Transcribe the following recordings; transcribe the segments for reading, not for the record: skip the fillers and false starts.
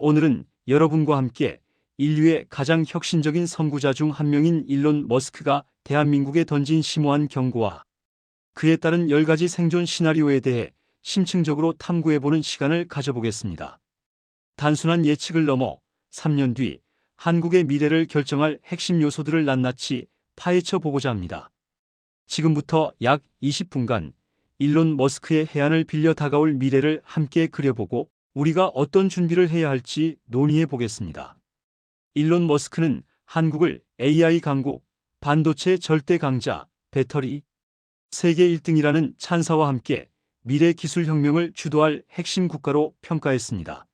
오늘은 여러분과 함께 인류의 가장 혁신적인 선구자 중 한 명인 일론 머스크가 대한민국에 던진 심오한 경고와 그에 따른 10가지 생존 시나리오에 대해 심층적으로 탐구해보는 시간을 가져보겠습니다. 단순한 예측을 넘어 3년 뒤 한국의 미래를 결정할 핵심 요소들을 낱낱이 파헤쳐 보고자 합니다. 지금부터 약 20분간 일론 머스크의 해안을 빌려 다가올 미래를 함께 그려보고 우리가 어떤 준비를 해야 할지 논의해 보겠습니다. 일론 머스크는 한국을 AI 강국, 반도체 절대 강자, 배터리, 세계 1등이라는 찬사와 함께 미래 기술 혁명을 주도할 핵심 국가로 평가했습니다.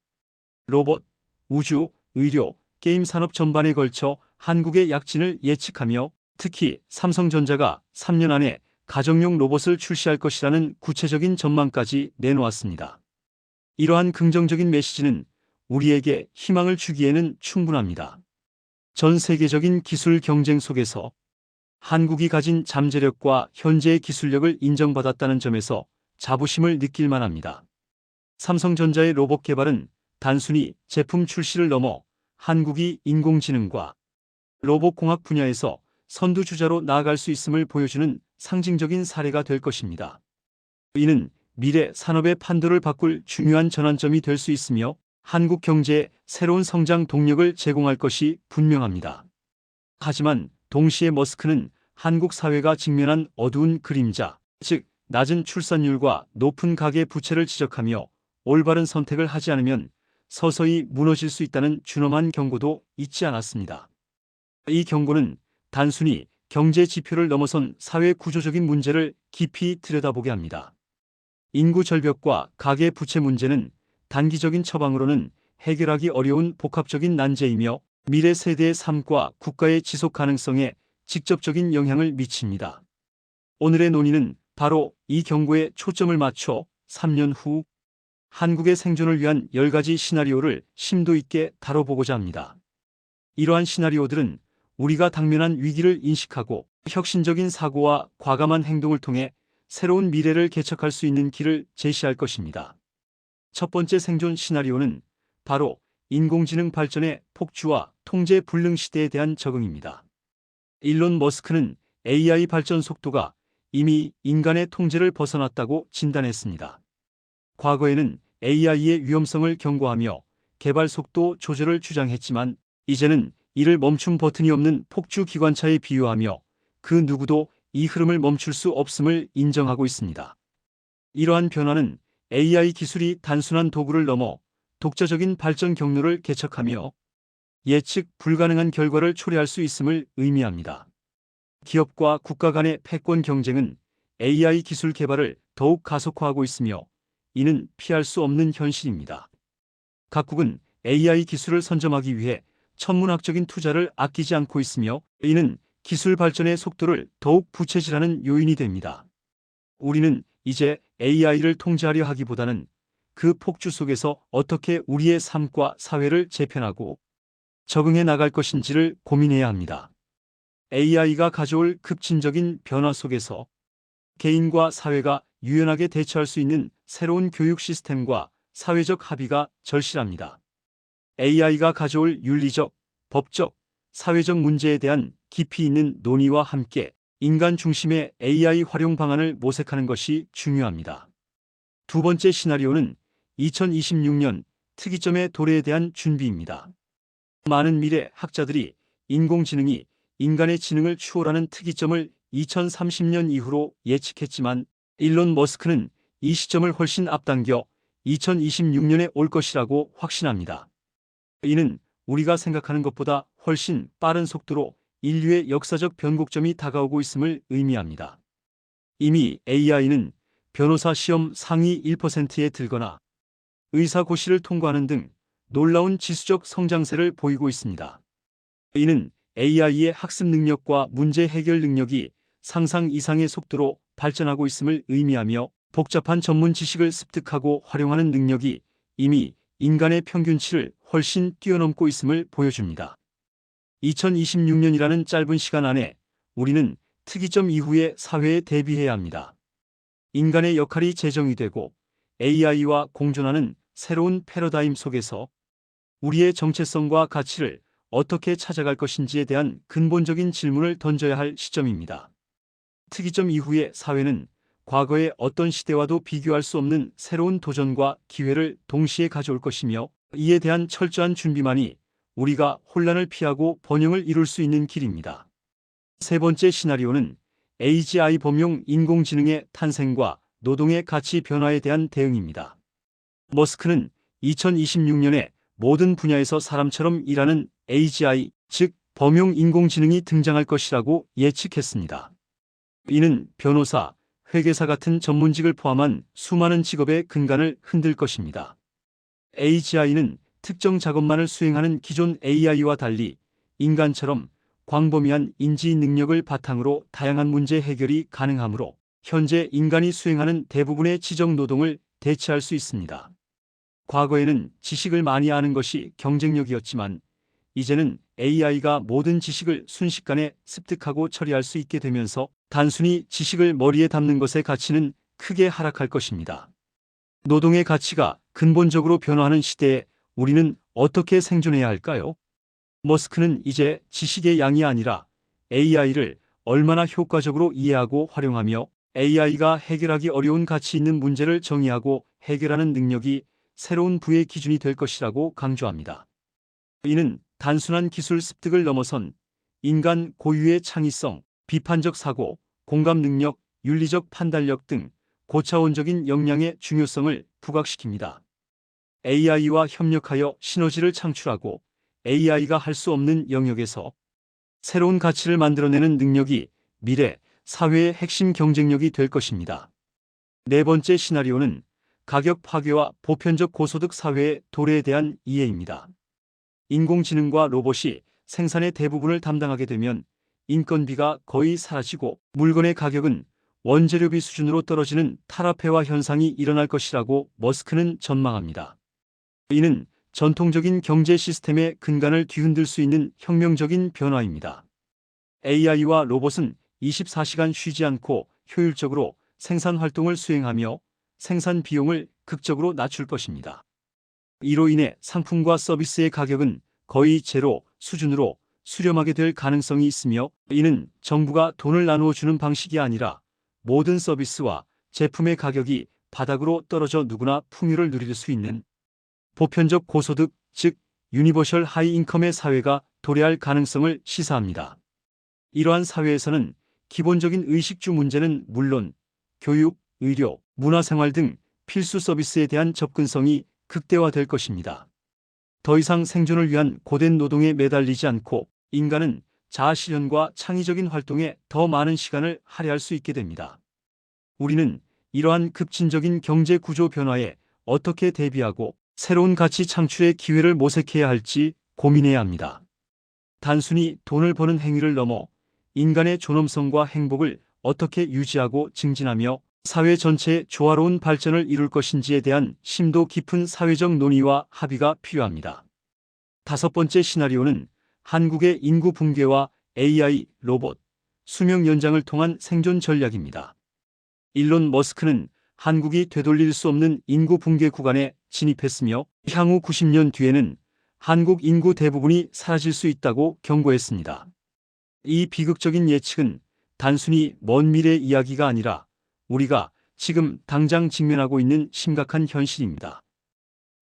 로봇, 우주, 의료, 게임 산업 전반에 걸쳐 한국의 약진을 예측하며 특히 삼성전자가 3년 안에 가정용 로봇을 출시할 것이라는 구체적인 전망까지 내놓았습니다. 이러한 긍정적인 메시지는 우리에게 희망을 주기에는 충분합니다. 전 세계적인 기술 경쟁 속에서 한국이 가진 잠재력과 현재의 기술력을 인정받았다는 점에서 자부심을 느낄 만합니다. 삼성전자의 로봇 개발은 단순히 제품 출시를 넘어 한국이 인공지능과 로봇공학 분야에서 선두주자로 나아갈 수 있음을 보여주는 상징적인 사례가 될 것입니다. 이는 미래 산업의 판도를 바꿀 중요한 전환점이 될 수 있으며 한국 경제에 새로운 성장 동력을 제공할 것이 분명합니다. 하지만 동시에 머스크는 한국 사회가 직면한 어두운 그림자, 즉 낮은 출산율과 높은 가계 부채를 지적하며 올바른 선택을 하지 않으면 서서히 무너질 수 있다는 준엄한 경고도 잊지 않았습니다. 이 경고는 단순히 경제 지표를 넘어선 사회 구조적인 문제를 깊이 들여다보게 합니다. 인구 절벽과 가계 부채 문제는 단기적인 처방으로는 해결하기 어려운 복합적인 난제이며 미래 세대의 삶과 국가의 지속 가능성에 직접적인 영향을 미칩니다. 오늘의 논의는 바로 이 경고에 초점을 맞춰 3년 후 한국의 생존을 위한 10가지 시나리오를 심도 있게 다뤄보고자 합니다. 이러한 시나리오들은 우리가 당면한 위기를 인식하고 혁신적인 사고와 과감한 행동을 통해 새로운 미래를 개척할 수 있는 길을 제시할 것입니다. 첫 번째 생존 시나리오는 바로 인공지능 발전의 폭주와 통제 불능 시대에 대한 적응입니다. 일론 머스크는 AI 발전 속도가 이미 인간의 통제를 벗어났다고 진단했습니다. 과거에는 AI의 위험성을 경고하며 개발 속도 조절을 주장했지만 이제는 이를 멈춤 버튼이 없는 폭주 기관차에 비유하며 그 누구도 이 흐름을 멈출 수 없음을 인정하고 있습니다. 이러한 변화는 AI 기술이 단순한 도구를 넘어 독자적인 발전 경로를 개척하며 예측 불가능한 결과를 초래할 수 있음을 의미합니다. 기업과 국가 간의 패권 경쟁은 AI 기술 개발을 더욱 가속화하고 있으며 이는 피할 수 없는 현실입니다. 각국은 AI 기술을 선점하기 위해 천문학적인 투자를 아끼지 않고 있으며 이는 기술 발전의 속도를 더욱 부채질하는 요인이 됩니다. 우리는 이제 AI를 통제하려 하기보다는 그 폭주 속에서 어떻게 우리의 삶과 사회를 재편하고 적응해 나갈 것인지를 고민해야 합니다. AI가 가져올 급진적인 변화 속에서 개인과 사회가 유연하게 대처할 수 있는 새로운 교육 시스템과 사회적 합의가 절실합니다. AI가 가져올 윤리적, 법적, 사회적 문제에 대한 깊이 있는 논의와 함께 인간 중심의 AI 활용 방안을 모색하는 것이 중요합니다. 두 번째 시나리오는 2026년 특이점의 도래에 대한 준비입니다. 많은 미래 학자들이 인공지능이 인간의 지능을 추월하는 특이점을 2030년 이후로 예측했지만 일론 머스크는 이 시점을 훨씬 앞당겨 2026년에 올 것이라고 확신합니다. 이는 우리가 생각하는 것보다 훨씬 빠른 속도로 인류의 역사적 변곡점이 다가오고 있음을 의미합니다. 이미 AI는 변호사 시험 상위 1%에 들거나 의사고시를 통과하는 등 놀라운 지수적 성장세를 보이고 있습니다. 이는 AI의 학습 능력과 문제 해결 능력이 상상 이상의 속도로 발전하고 있음을 의미하며 복잡한 전문 지식을 습득하고 활용하는 능력이 이미 인간의 평균치를 훨씬 뛰어넘고 있음을 보여줍니다. 2026년이라는 짧은 시간 안에 우리는 특이점 이후의 사회에 대비해야 합니다. 인간의 역할이 재정의되고 AI와 공존하는 새로운 패러다임 속에서 우리의 정체성과 가치를 어떻게 찾아갈 것인지에 대한 근본적인 질문을 던져야 할 시점입니다. 특이점 이후의 사회는 과거의 어떤 시대와도 비교할 수 없는 새로운 도전과 기회를 동시에 가져올 것이며, 이에 대한 철저한 준비만이 우리가 혼란을 피하고 번영을 이룰 수 있는 길입니다. 세 번째 시나리오는 AGI 범용 인공지능의 탄생과 노동의 가치 변화에 대한 대응입니다. 머스크는 2026년에 모든 분야에서 사람처럼 일하는 AGI, 즉 범용 인공지능이 등장할 것이라고 예측했습니다. 이는 변호사, 회계사 같은 전문직을 포함한 수많은 직업의 근간을 흔들 것입니다. AGI는 특정 작업만을 수행하는 기존 AI와 달리 인간처럼 광범위한 인지 능력을 바탕으로 다양한 문제 해결이 가능하므로 현재 인간이 수행하는 대부분의 지적 노동을 대체할 수 있습니다. 과거에는 지식을 많이 아는 것이 경쟁력이었지만, 이제는 AI가 모든 지식을 순식간에 습득하고 처리할 수 있게 되면서 단순히 지식을 머리에 담는 것의 가치는 크게 하락할 것입니다. 노동의 가치가 근본적으로 변화하는 시대에 우리는 어떻게 생존해야 할까요? 머스크는 이제 지식의 양이 아니라 AI를 얼마나 효과적으로 이해하고 활용하며 AI가 해결하기 어려운 가치 있는 문제를 정의하고 해결하는 능력이 새로운 부의 기준이 될 것이라고 강조합니다. 이는 단순한 기술 습득을 넘어선 인간 고유의 창의성, 비판적 사고, 공감 능력, 윤리적 판단력 등 고차원적인 역량의 중요성을 부각시킵니다. AI와 협력하여 시너지를 창출하고 AI가 할 수 없는 영역에서 새로운 가치를 만들어내는 능력이 미래 사회의 핵심 경쟁력이 될 것입니다. 네 번째 시나리오는 가격 파괴와 보편적 고소득 사회의 도래에 대한 이해입니다. 인공지능과 로봇이 생산의 대부분을 담당하게 되면 인건비가 거의 사라지고 물건의 가격은 원재료비 수준으로 떨어지는 탈화폐화 현상이 일어날 것이라고 머스크는 전망합니다. 이는 전통적인 경제 시스템의 근간을 뒤흔들 수 있는 혁명적인 변화입니다. AI와 로봇은 24시간 쉬지 않고 효율적으로 생산 활동을 수행하며 생산 비용을 극적으로 낮출 것입니다. 이로 인해 상품과 서비스의 가격은 거의 제로 수준으로 수렴하게 될 가능성이 있으며, 이는 정부가 돈을 나누어 주는 방식이 아니라 모든 서비스와 제품의 가격이 바닥으로 떨어져 누구나 풍요를 누릴 수 있는 보편적 고소득, 즉 유니버셜 하이 인컴의 사회가 도래할 가능성을 시사합니다. 이러한 사회에서는 기본적인 의식주 문제는 물론 교육, 의료, 문화생활 등 필수 서비스에 대한 접근성이 극대화될 것입니다. 더 이상 생존을 위한 고된 노동에 매달리지 않고 인간은 자아실현과 창의적인 활동에 더 많은 시간을 할애할 수 있게 됩니다. 우리는 이러한 급진적인 경제 구조 변화에 어떻게 대비하고 새로운 가치 창출의 기회를 모색해야 할지 고민해야 합니다. 단순히 돈을 버는 행위를 넘어 인간의 존엄성과 행복을 어떻게 유지하고 증진하며 사회 전체의 조화로운 발전을 이룰 것인지에 대한 심도 깊은 사회적 논의와 합의가 필요합니다. 다섯 번째 시나리오는 한국의 인구 붕괴와 AI, 로봇, 수명 연장을 통한 생존 전략입니다. 일론 머스크는 한국이 되돌릴 수 없는 인구 붕괴 구간에 진입했으며 향후 90년 뒤에는 한국 인구 대부분이 사라질 수 있다고 경고했습니다. 이 비극적인 예측은 단순히 먼 미래 이야기가 아니라 우리가 지금 당장 직면하고 있는 심각한 현실입니다.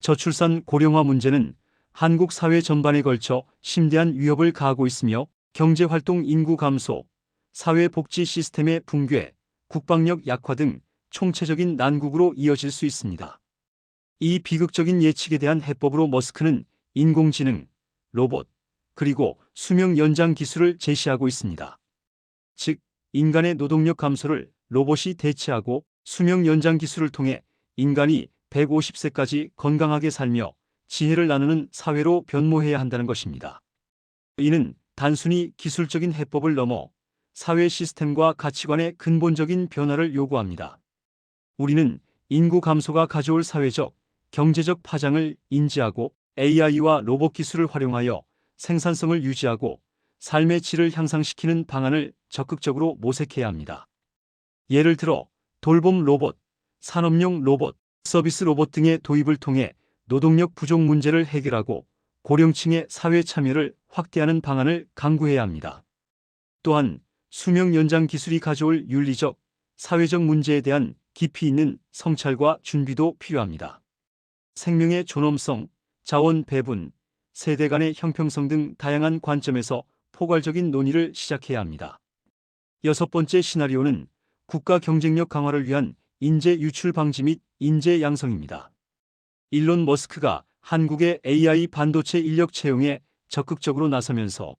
저출산 고령화 문제는 한국 사회 전반에 걸쳐 심대한 위협을 가하고 있으며 경제활동 인구 감소, 사회복지 시스템의 붕괴, 국방력 약화 등 총체적인 난국으로 이어질 수 있습니다. 이 비극적인 예측에 대한 해법으로 머스크는 인공지능, 로봇, 그리고 수명 연장 기술을 제시하고 있습니다. 즉, 인간의 노동력 감소를 로봇이 대체하고 수명 연장 기술을 통해 인간이 150세까지 건강하게 살며 지혜를 나누는 사회로 변모해야 한다는 것입니다. 이는 단순히 기술적인 해법을 넘어 사회 시스템과 가치관의 근본적인 변화를 요구합니다. 우리는 인구 감소가 가져올 사회적, 경제적 파장을 인지하고 AI와 로봇 기술을 활용하여 생산성을 유지하고 삶의 질을 향상시키는 방안을 적극적으로 모색해야 합니다. 예를 들어 돌봄 로봇, 산업용 로봇, 서비스 로봇 등의 도입을 통해 노동력 부족 문제를 해결하고 고령층의 사회 참여를 확대하는 방안을 강구해야 합니다. 또한 수명 연장 기술이 가져올 윤리적, 사회적 문제에 대한 깊이 있는 성찰과 준비도 필요합니다. 생명의 존엄성, 자원 배분, 세대 간의 형평성 등 다양한 관점에서 포괄적인 논의를 시작해야 합니다. 여섯 번째 시나리오는 국가 경쟁력 강화를 위한 인재 유출 방지 및 인재 양성입니다. 일론 머스크가 한국의 AI 반도체 인력 채용에 적극적으로 나서면서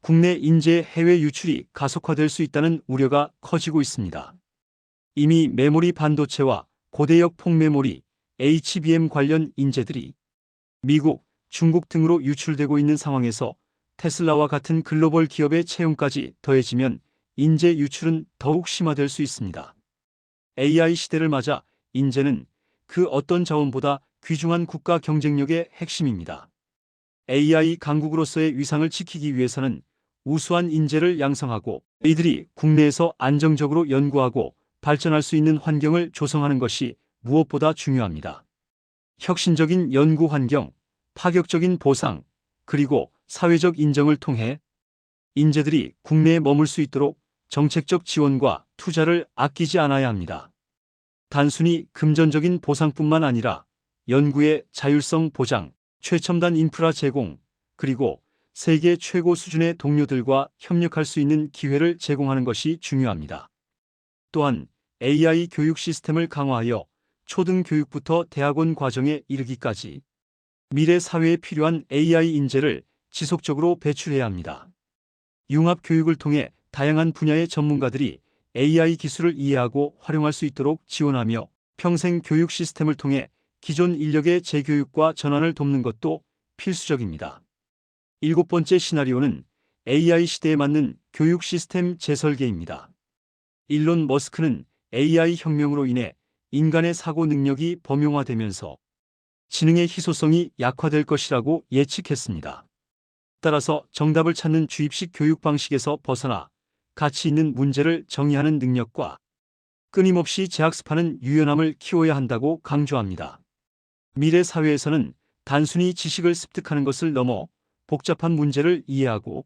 국내 인재 해외 유출이 가속화될 수 있다는 우려가 커지고 있습니다. 이미 메모리 반도체와 고대역 폭메모리, HBM 관련 인재들이 미국, 중국 등으로 유출되고 있는 상황에서 테슬라와 같은 글로벌 기업의 채용까지 더해지면 인재 유출은 더욱 심화될 수 있습니다. AI 시대를 맞아 인재는 그 어떤 자원보다 귀중한 국가 경쟁력의 핵심입니다. AI 강국으로서의 위상을 지키기 위해서는 우수한 인재를 양성하고 이들이 국내에서 안정적으로 연구하고 발전할 수 있는 환경을 조성하는 것이 무엇보다 중요합니다. 혁신적인 연구 환경, 파격적인 보상, 그리고 사회적 인정을 통해 인재들이 국내에 머물 수 있도록 정책적 지원과 투자를 아끼지 않아야 합니다. 단순히 금전적인 보상뿐만 아니라 연구의 자율성 보장, 최첨단 인프라 제공, 그리고 세계 최고 수준의 동료들과 협력할 수 있는 기회를 제공하는 것이 중요합니다. 또한 AI 교육 시스템을 강화하여 초등교육부터 대학원 과정에 이르기까지 미래 사회에 필요한 AI 인재를 지속적으로 배출해야 합니다. 융합 교육을 통해 다양한 분야의 전문가들이 AI 기술을 이해하고 활용할 수 있도록 지원하며 평생 교육 시스템을 통해 기존 인력의 재교육과 전환을 돕는 것도 필수적입니다. 일곱 번째 시나리오는 AI 시대에 맞는 교육 시스템 재설계입니다. 일론 머스크는 AI 혁명으로 인해 인간의 사고 능력이 범용화되면서 지능의 희소성이 약화될 것이라고 예측했습니다. 따라서 정답을 찾는 주입식 교육 방식에서 벗어나 가치 있는 문제를 정의하는 능력과 끊임없이 재학습하는 유연함을 키워야 한다고 강조합니다. 미래 사회에서는 단순히 지식을 습득하는 것을 넘어 복잡한 문제를 이해하고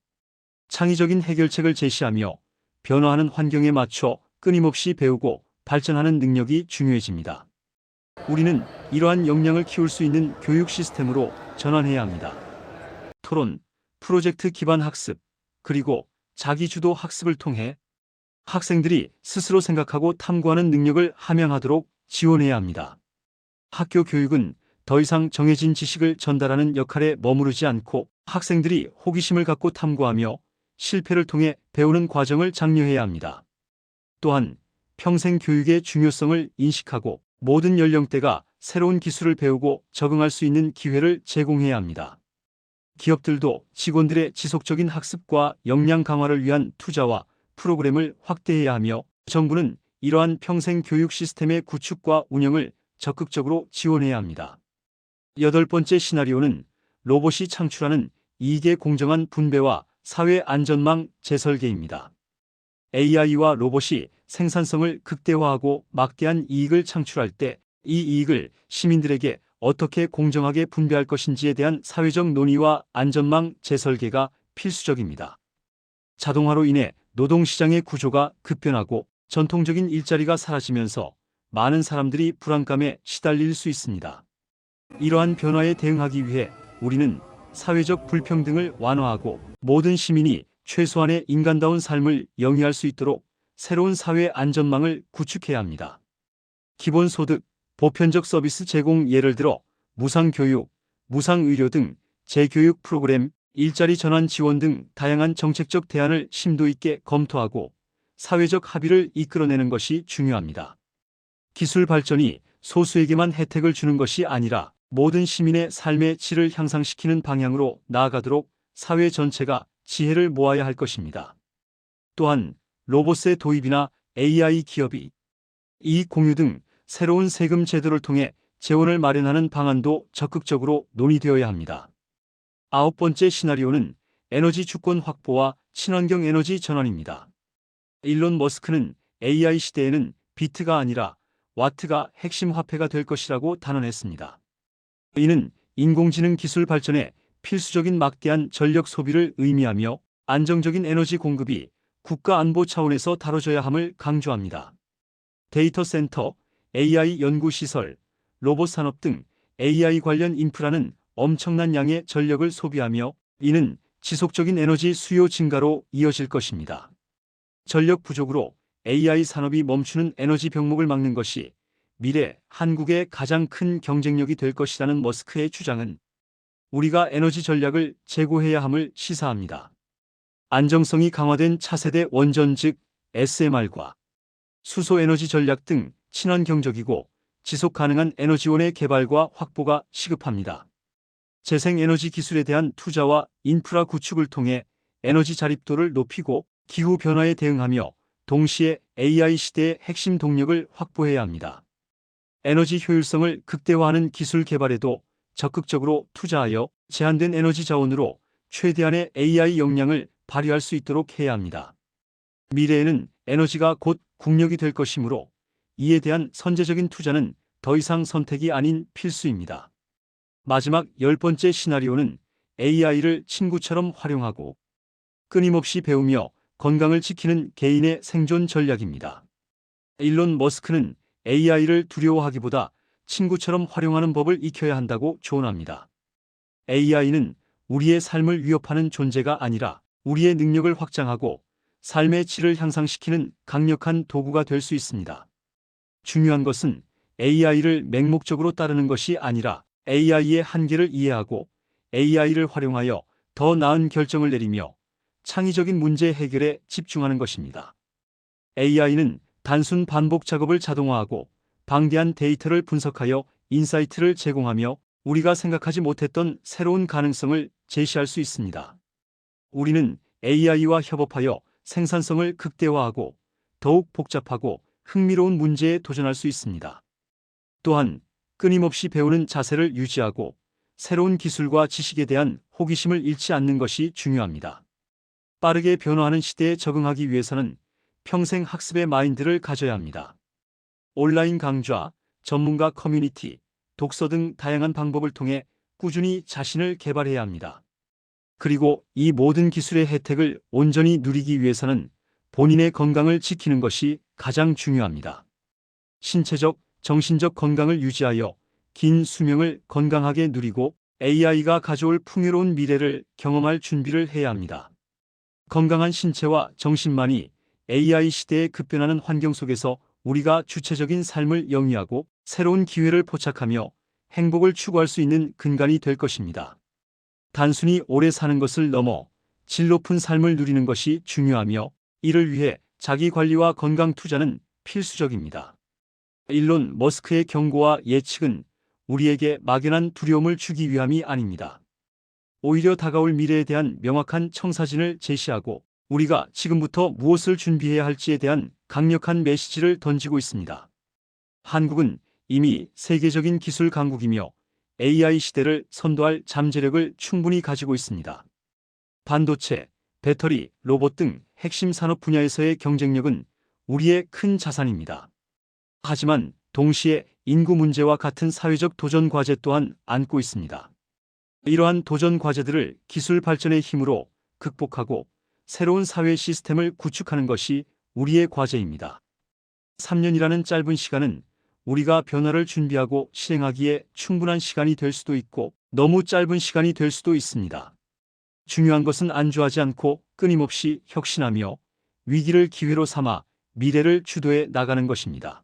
창의적인 해결책을 제시하며 변화하는 환경에 맞춰 끊임없이 배우고 발전하는 능력이 중요해집니다. 우리는 이러한 역량을 키울 수 있는 교육 시스템으로 전환해야 합니다. 토론, 프로젝트 기반 학습, 그리고 자기주도 학습을 통해 학생들이 스스로 생각하고 탐구하는 능력을 함양하도록 지원해야 합니다. 학교 교육은 더 이상 정해진 지식을 전달하는 역할에 머무르지 않고 학생들이 호기심을 갖고 탐구하며 실패를 통해 배우는 과정을 장려해야 합니다. 또한 평생 교육의 중요성을 인식하고 모든 연령대가 새로운 기술을 배우고 적응할 수 있는 기회를 제공해야 합니다. 기업들도 직원들의 지속적인 학습과 역량 강화를 위한 투자와 프로그램을 확대해야 하며 정부는 이러한 평생 교육 시스템의 구축과 운영을 적극적으로 지원해야 합니다. 여덟 번째 시나리오는 로봇이 창출하는 이익의 공정한 분배와 사회 안전망 재설계입니다. AI와 로봇이 생산성을 극대화하고 막대한 이익을 창출할 때 이 이익을 시민들에게 어떻게 공정하게 분배할 것인지에 대한 사회적 논의와 안전망 재설계가 필수적입니다. 자동화로 인해 노동시장의 구조가 급변하고 전통적인 일자리가 사라지면서 많은 사람들이 불안감에 시달릴 수 있습니다. 이러한 변화에 대응하기 위해 우리는 사회적 불평등을 완화하고 모든 시민이 최소한의 인간다운 삶을 영위할 수 있도록 새로운 사회 안전망을 구축해야 합니다. 기본소득, 보편적 서비스 제공 예를 들어 무상교육, 무상의료 등 재교육 프로그램, 일자리 전환 지원 등 다양한 정책적 대안을 심도 있게 검토하고 사회적 합의를 이끌어내는 것이 중요합니다. 기술 발전이 소수에게만 혜택을 주는 것이 아니라 모든 시민의 삶의 질을 향상시키는 방향으로 나아가도록 사회 전체가 지혜를 모아야 할 것입니다. 또한 로봇의 도입이나 AI 기업이 이익 공유 등 새로운 세금 제도를 통해 재원을 마련하는 방안도 적극적으로 논의되어야 합니다. 아홉 번째 시나리오는 에너지 주권 확보와 친환경 에너지 전환입니다. 일론 머스크는 AI 시대에는 비트가 아니라 와트가 핵심 화폐가 될 것이라고 단언했습니다. 이는 인공지능 기술 발전에 필수적인 막대한 전력 소비를 의미하며 안정적인 에너지 공급이 국가 안보 차원에서 다뤄져야 함을 강조합니다. 데이터 센터, AI 연구시설, 로봇 산업 등 AI 관련 인프라는 엄청난 양의 전력을 소비하며 이는 지속적인 에너지 수요 증가로 이어질 것입니다. 전력 부족으로 AI 산업이 멈추는 에너지 병목을 막는 것이 미래 한국의 가장 큰 경쟁력이 될 것이라는 머스크의 주장은 우리가 에너지 전략을 재고해야 함을 시사합니다. 안정성이 강화된 차세대 원전 즉 SMR과 수소 에너지 전략 등 친환경적이고 지속 가능한 에너지원의 개발과 확보가 시급합니다. 재생에너지 기술에 대한 투자와 인프라 구축을 통해 에너지 자립도를 높이고 기후 변화에 대응하며 동시에 AI 시대의 핵심 동력을 확보해야 합니다. 에너지 효율성을 극대화하는 기술 개발에도 적극적으로 투자하여 제한된 에너지 자원으로 최대한의 AI 역량을 발휘할 수 있도록 해야 합니다. 미래에는 에너지가 곧 국력이 될 것이므로 이에 대한 선제적인 투자는 더 이상 선택이 아닌 필수입니다. 마지막 10번째 시나리오는 AI를 친구처럼 활용하고 끊임없이 배우며 건강을 지키는 개인의 생존 전략입니다. 일론 머스크는 AI를 두려워하기보다 친구처럼 활용하는 법을 익혀야 한다고 조언합니다. AI는 우리의 삶을 위협하는 존재가 아니라 우리의 능력을 확장하고 삶의 질을 향상시키는 강력한 도구가 될 수 있습니다. 중요한 것은 AI를 맹목적으로 따르는 것이 아니라 AI의 한계를 이해하고 AI를 활용하여 더 나은 결정을 내리며 창의적인 문제 해결에 집중하는 것입니다. AI는 단순 반복 작업을 자동화하고 방대한 데이터를 분석하여 인사이트를 제공하며 우리가 생각하지 못했던 새로운 가능성을 제시할 수 있습니다. 우리는 AI와 협업하여 생산성을 극대화하고 더욱 복잡하고 흥미로운 문제에 도전할 수 있습니다. 또한 끊임없이 배우는 자세를 유지하고 새로운 기술과 지식에 대한 호기심을 잃지 않는 것이 중요합니다. 빠르게 변화하는 시대에 적응하기 위해서는 평생 학습의 마인드를 가져야 합니다. 온라인 강좌, 전문가 커뮤니티, 독서 등 다양한 방법을 통해 꾸준히 자신을 개발해야 합니다. 그리고 이 모든 기술의 혜택을 온전히 누리기 위해서는 본인의 건강을 지키는 것이 가장 중요합니다. 신체적, 정신적 건강을 유지하여 긴 수명을 건강하게 누리고 AI가 가져올 풍요로운 미래를 경험할 준비를 해야 합니다. 건강한 신체와 정신만이 AI 시대의 급변하는 환경 속에서 우리가 주체적인 삶을 영위하고 새로운 기회를 포착하며 행복을 추구할 수 있는 근간이 될 것입니다. 단순히 오래 사는 것을 넘어 질 높은 삶을 누리는 것이 중요하며 이를 위해 자기 관리와 건강 투자는 필수적입니다. 일론 머스크의 경고와 예측은 우리에게 막연한 두려움을 주기 위함이 아닙니다. 오히려 다가올 미래에 대한 명확한 청사진을 제시하고 우리가 지금부터 무엇을 준비해야 할지에 대한 강력한 메시지를 던지고 있습니다. 한국은 이미 세계적인 기술 강국이며 AI 시대를 선도할 잠재력을 충분히 가지고 있습니다. 반도체, 배터리, 로봇 등 핵심 산업 분야에서의 경쟁력은 우리의 큰 자산입니다. 하지만 동시에 인구 문제와 같은 사회적 도전 과제 또한 안고 있습니다. 이러한 도전 과제들을 기술 발전의 힘으로 극복하고 새로운 사회 시스템을 구축하는 것이 우리의 과제입니다. 3년이라는 짧은 시간은 우리가 변화를 준비하고 실행하기에 충분한 시간이 될 수도 있고 너무 짧은 시간이 될 수도 있습니다. 중요한 것은 안주하지 않고 끊임없이 혁신하며 위기를 기회로 삼아 미래를 주도해 나가는 것입니다.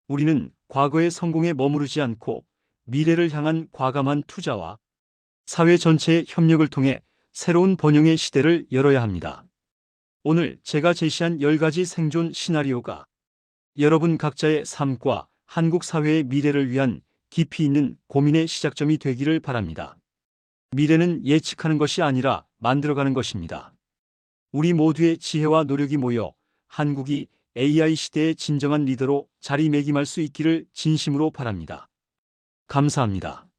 우리는 과거의 성공에 머무르지 않고 미래를 향한 과감한 투자와 사회 전체의 협력을 통해 새로운 번영의 시대를 열어야 합니다. 오늘 제가 제시한 10가지 생존 시나리오가 여러분 각자의 삶과 한국 사회의 미래를 위한 깊이 있는 고민의 시작점이 되기를 바랍니다. 미래는 예측하는 것이 아니라 만들어가는 것입니다. 우리 모두의 지혜와 노력이 모여 한국이 AI 시대의 진정한 리더로 자리매김할 수 있기를 진심으로 바랍니다. 감사합니다.